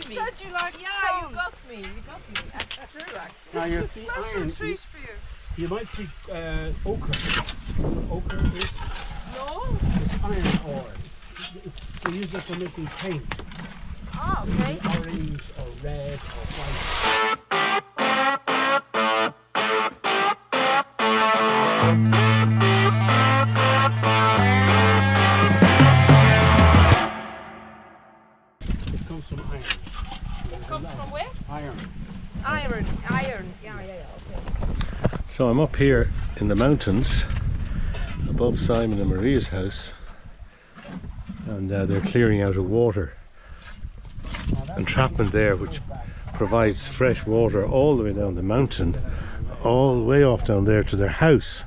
me. said you like Yeah, stones. you got me. You got me. That's true, actually. Now you It's a see special iron. treat for you. You might see ochre. Ochre is No? it's iron ore. They use it for making paint. Oh, okay. Orange or red or white. It comes from iron. It comes from where? Iron. Iron. Yeah, okay. So I'm up here in the mountains above Simon and Maria's house, and they're clearing out a water entrapment there which provides fresh water all the way down the mountain, all the way off down there to their house.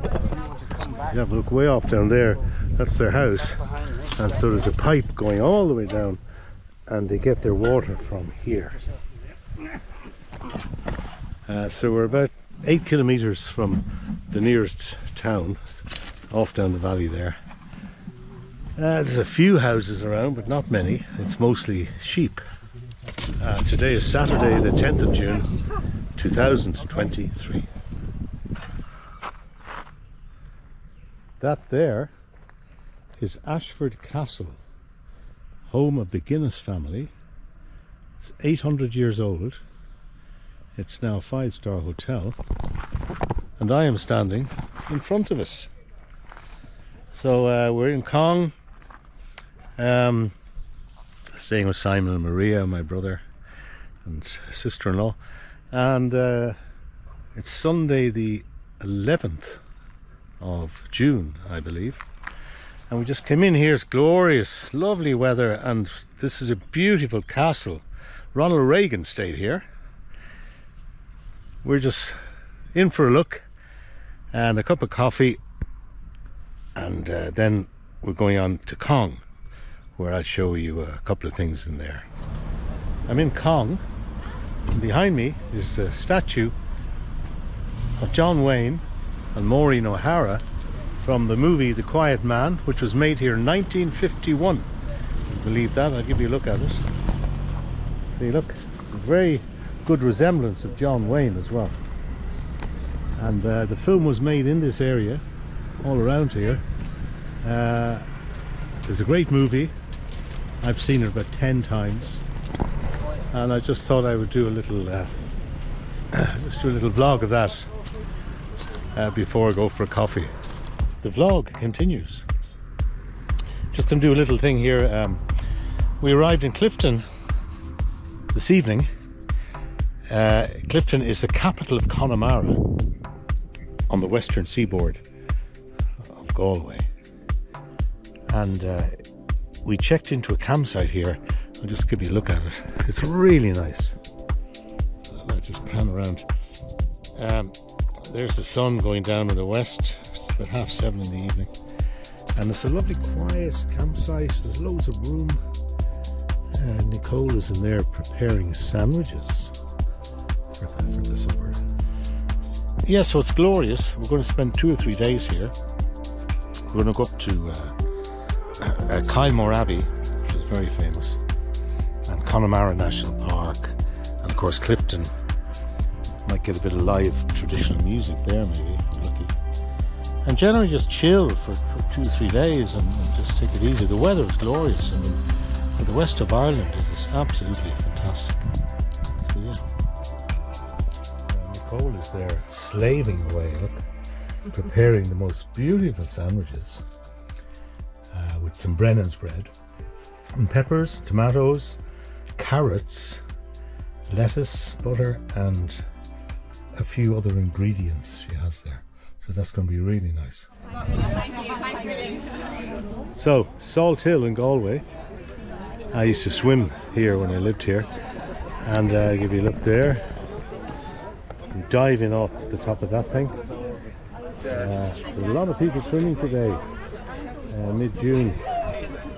You have a look way off down there, that's their house, and so there's a pipe going all the way down and they get their water from here. So we're about 8 kilometers from the nearest town, off down the valley there. There's a few houses around, but not many. It's mostly sheep. Today is Saturday, the 10th of June, 2023. That there is Ashford Castle, home of the Guinness family. It's 800 years old. It's now a 5-star hotel, and I am standing in front of us. So we're in Cong, staying with Simon and Maria, my brother and sister-in-law, and it's Sunday the 11th of June, I believe, and we just came in here. It's glorious, lovely weather, and this is a beautiful castle. Ronald Reagan stayed here. We're just in for a look and a cup of coffee, and then we're going on to Cong, where I'll show you a couple of things in there. I'm in Cong, and behind me is a statue of John Wayne and Maureen O'Hara from the movie The Quiet Man, which was made here in 1951. Can you believe that? I'll give you a look at it. See, look, it's a very good resemblance of John Wayne as well. And the film was made in this area, all around here. It's a great movie. I've seen it about 10 times, and I just thought I would do a little just do a little vlog of that before I go for a coffee. The vlog continues. Just going to do a little thing here. We arrived in Clifton this evening. Clifton is the capital of Connemara on the western seaboard of Galway, and we checked into a campsite here. I'll just give you a look at it. It's really nice. I'll just pan around. There's the sun going down in the west. It's about 7:30 in the evening, and it's a lovely quiet campsite. There's loads of room. Nicole is in there preparing sandwiches for the supper. Yeah, so it's glorious. We're going to spend 2 or 3 days here. We're going to go up to Kylemore Abbey, which is very famous, and Connemara National Park, and of course Clifton. Might get a bit of live traditional music there, maybe, if we're lucky. And generally just chill for 2 or 3 days and just take it easy. The weather is glorious. I mean, for the west of Ireland, it is absolutely fantastic. So yeah. Nicole is there slaving away, look, preparing the most beautiful sandwiches with some Brennan's bread and peppers, tomatoes, carrots, lettuce, butter, and a few other ingredients she has there. So that's going to be really nice. So, Salt Hill in Galway. I used to swim here when I lived here, and I'll give you a look there. You dive in off the top of that thing. There's a lot of people swimming today, mid-June.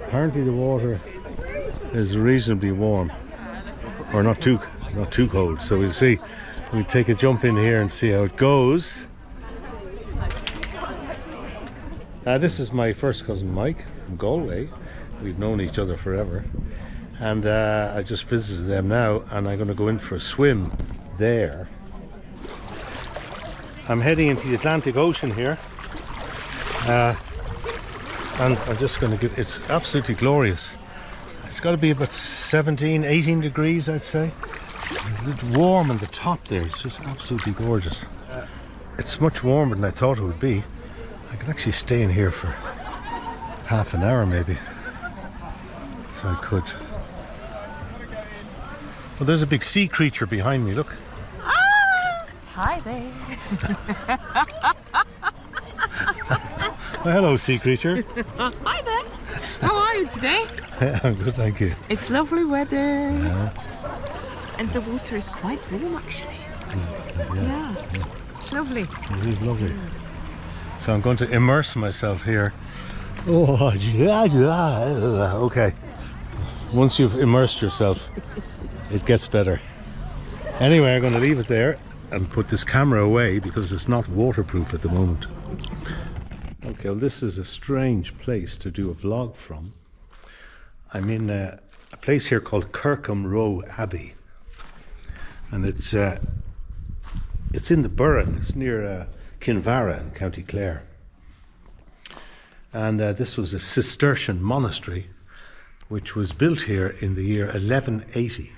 Apparently the water is reasonably warm, or not too cold, so we'll see. We'll take a jump in here and see how it goes. This is my first cousin Mike from Galway. We've known each other forever, and I just visited them now, and I'm going to go in for a swim there. I'm heading into the Atlantic Ocean here, and I'm just going to give, it's absolutely glorious. It's got to be about 17, 18 degrees, I'd say. A little warm on the top there, it's just absolutely gorgeous. It's much warmer than I thought it would be. I could actually stay in here for half an hour maybe. So I could. Well, there's a big sea creature behind me, look. Ah! Hi there. Well, hello, sea creature. Hi there. How are you today? I'm good, thank you. It's lovely weather. Yeah. And the water is quite warm actually. Yeah. It's lovely. It is lovely. So I'm going to immerse myself here. Oh, yeah. Okay. Once you've immersed yourself, it gets better. Anyway, I'm going to leave it there and put this camera away because it's not waterproof at the moment. Okay, well, this is a strange place to do a vlog from. I'm in a place here called Kirkham Row Abbey, and it's in the Burren. It's near Kinvara in County Clare, and this was a Cistercian monastery which was built here in the year 1180,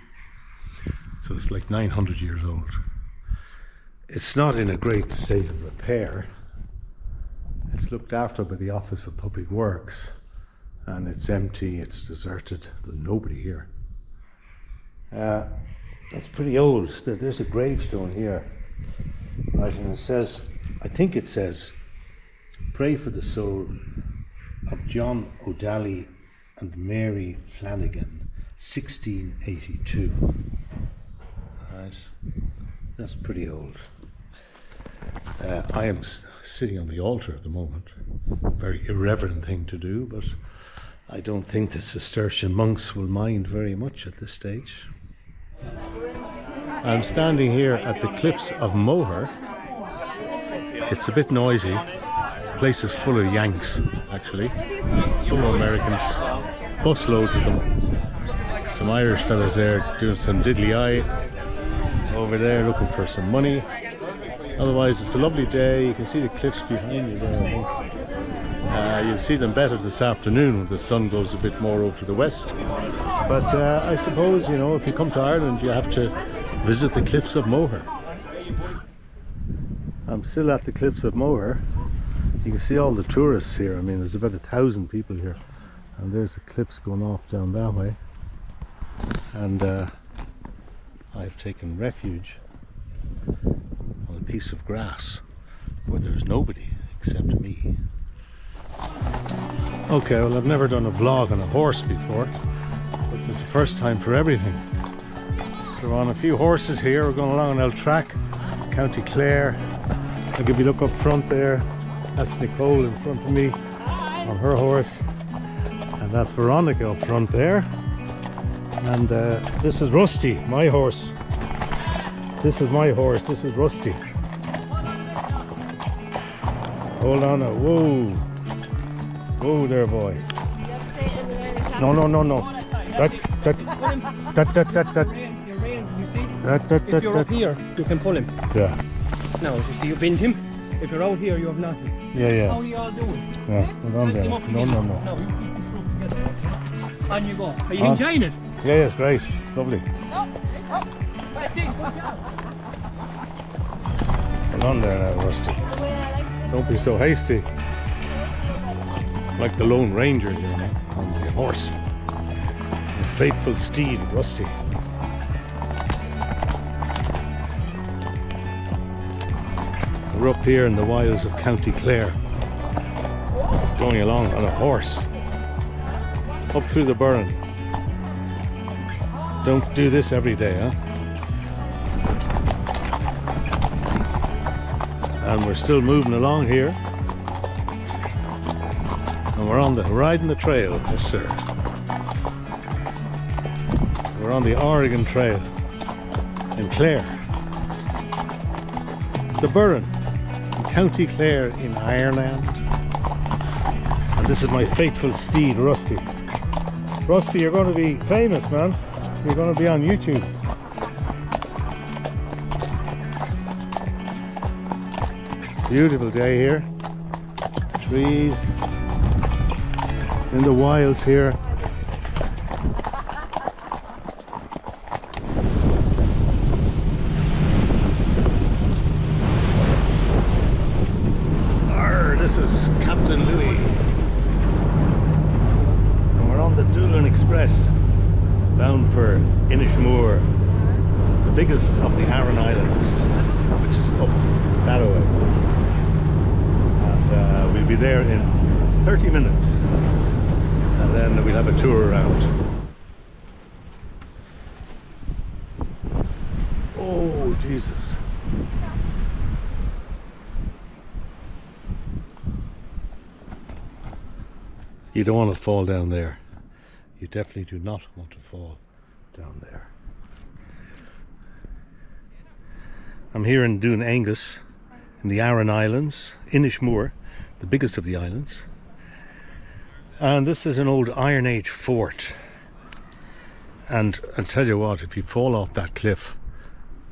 so it's like 900 years old. It's not in a great state of repair. It's looked after by the Office of Public Works, and it's empty, it's deserted, there's nobody here. It's pretty old. There's a gravestone here, right, and it says, I think it says, "Pray for the soul of John O'Daly and Mary Flanagan, 1682. Right, that's pretty old. I am sitting on the altar at the moment. Very irreverent thing to do, but I don't think the Cistercian monks will mind very much at this stage. I'm standing here at the cliffs of Moher. It's a bit noisy. The place is full of Yanks, actually. Some Americans, busloads of them. Some Irish fellas there doing some diddly-eye. Over there looking for some money. Otherwise, it's a lovely day. You can see the cliffs behind you there, I think. You'll see them better this afternoon when the sun goes a bit more over to the west. But I suppose, you know, if you come to Ireland, you have to visit the cliffs of Moher. I'm still at the cliffs of Moher. You can see all the tourists here. I mean, there's about 1,000 people here. And there's the cliffs going off down that way. And I've taken refuge on a piece of grass where there's nobody except me. Okay, well, I've never done a vlog on a horse before, but it's the first time for everything. So we're on a few horses here. We're going along an old track, County Clare. I'll give you a look up front there. That's Nicole in front of me on her horse, and that's Veronica up front there. And this is Rusty, my horse. This is my horse, this is Rusty. Hold on now, whoa. Whoa there, boy. No. That. If you're up here, you can pull him. Yeah. Now, you see, you bend him. If you're out here, you have nothing. Yeah. How are you all doing? Yeah, hold on there. No. No, you keep this together. On you go. Are you enjoying it? Yeah, it's great. Lovely. Hold on there now, Rusty. Don't be so hasty. Like the Lone Ranger here now, on the horse. The faithful steed, Rusty. We're up here in the wilds of County Clare, going along on a horse, up through the Burren. Don't do this every day, huh? And we're still moving along here. And we're on the riding the trail, yes sir. We're on the Oregon Trail in Clare. The Burren, in County Clare in Ireland. And this is my faithful steed, Rusty. Rusty, you're going to be famous, man. You're going to be on YouTube. Beautiful day here. Trees in the wilds here. This is Captain Louis, and we're on the Doolin Express bound for Inishmore, the biggest of the Aran Islands, which is up that way, and we'll be there in 30 minutes, and then we'll have a tour around. Oh Jesus. You don't want to fall down there. You definitely do not want to fall down there. I'm here in Dún Aengus in the Aran Islands, Inishmore, the biggest of the islands. And this is an old Iron Age fort. And I'll tell you what, if you fall off that cliff,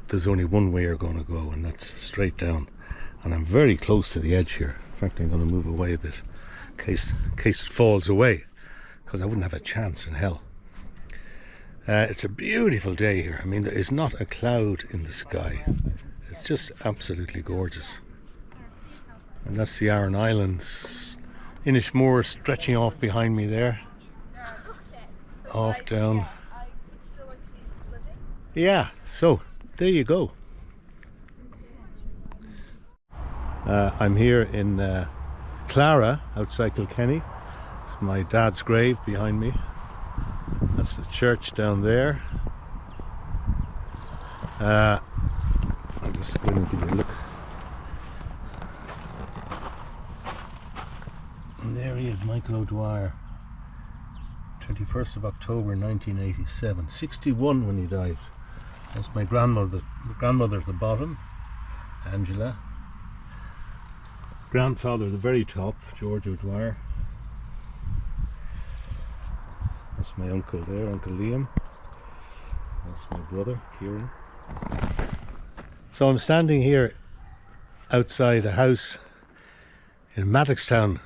there's only one way you're going to go, and that's straight down. And I'm very close to the edge here. In fact, I'm going to move away a bit. In case it falls away, because I wouldn't have a chance in hell. It's a beautiful day here. I mean, there is not a cloud in the sky. It's just absolutely gorgeous. And that's the Aran Islands. Inishmore stretching off behind me there. Off down. Yeah, so there you go. I'm here in Clare, outside Kilkenny. It's my dad's grave behind me. That's the church down there. I'm just going to give you a look. And there he is, Michael O'Dwyer. 21st of October 1987. 61 when he died. That's my grandmother at the bottom, Angela. Grandfather at the very top, George O'Dwyer. That's my uncle there, Uncle Liam. That's my brother, Kieran. So I'm standing here outside a house in Maddoxtown,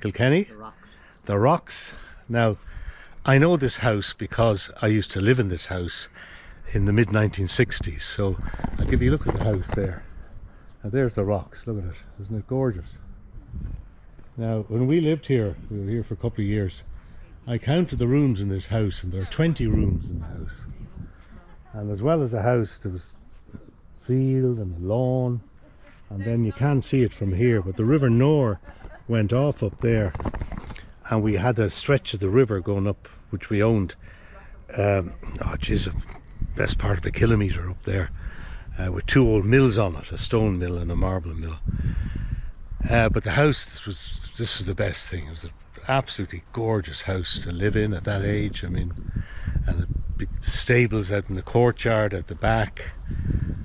Kilkenny. The Rocks. The Rocks. Now, I know this house because I used to live in this house in the mid-1960s. So I'll give you a look at the house there. Now there's the Rocks, look at it, isn't it gorgeous? Now when we lived here, we were here for a couple of years, I counted the rooms in this house, and there are 20 rooms in the house. And as well as the house, there was a field and a lawn, and then you can't see it from here, but the River Nore went off up there, and we had a stretch of the river going up, which we owned, best part of a kilometre up there. With two old mills on it, a stone mill and a marble mill. But the house, this was the best thing. It was an absolutely gorgeous house to live in at that age. I mean, and the big stables out in the courtyard at the back,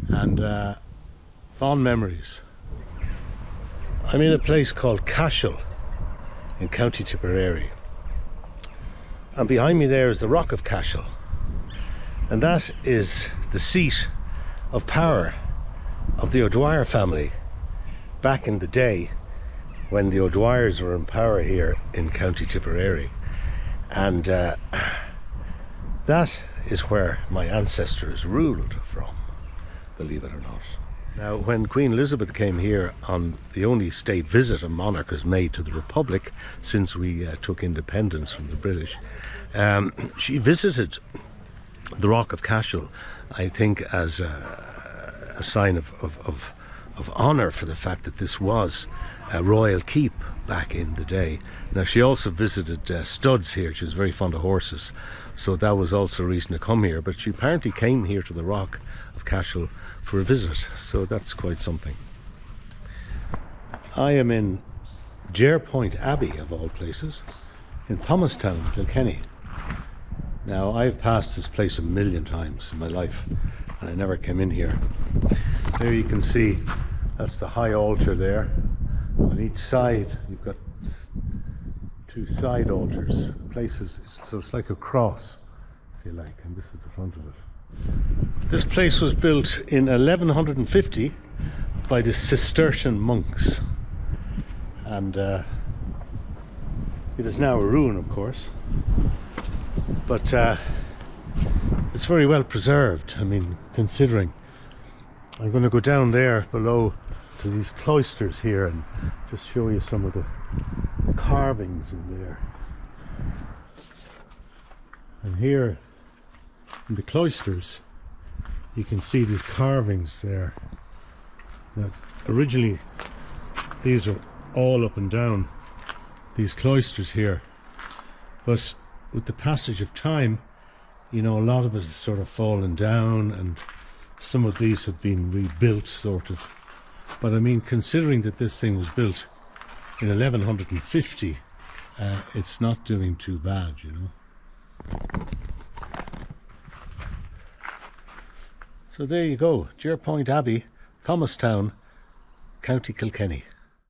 and fond memories. I'm in a place called Cashel in County Tipperary, and behind me there is the Rock of Cashel, and that is the seat of power of the O'Dwyer family back in the day when the O'Dwyers were in power here in County Tipperary. And that is where my ancestors ruled from, believe it or not. Now, when Queen Elizabeth came here on the only state visit a monarch has made to the Republic since we took independence from the British, she visited the Rock of Cashel, I think, as a sign of honour for the fact that this was a royal keep back in the day. Now, she also visited studs here. She was very fond of horses, so that was also a reason to come here. But she apparently came here to the Rock of Cashel for a visit, so that's quite something. I am in Jerpoint Abbey, of all places, in Thomastown, Kilkenny. Now, I've passed this place a million times in my life, and I never came in here. There you can see, that's the high altar there. On each side, you've got two side altars. The place is, so it's like a cross, if you like, and this is the front of it. This place was built in 1150 by the Cistercian monks, and it is now a ruin, of course, but it's very well preserved. I mean, considering. I'm going to go down there below to these cloisters here and just show you some of the carvings in there. And here in the cloisters you can see these carvings there. Now, originally these are all up and down these cloisters here, but with the passage of time, you know, a lot of it has sort of fallen down, and some of these have been rebuilt, sort of. But I mean, considering that this thing was built in 1150, it's not doing too bad, you know. So there you go, Jerpoint Abbey, Thomastown, County Kilkenny.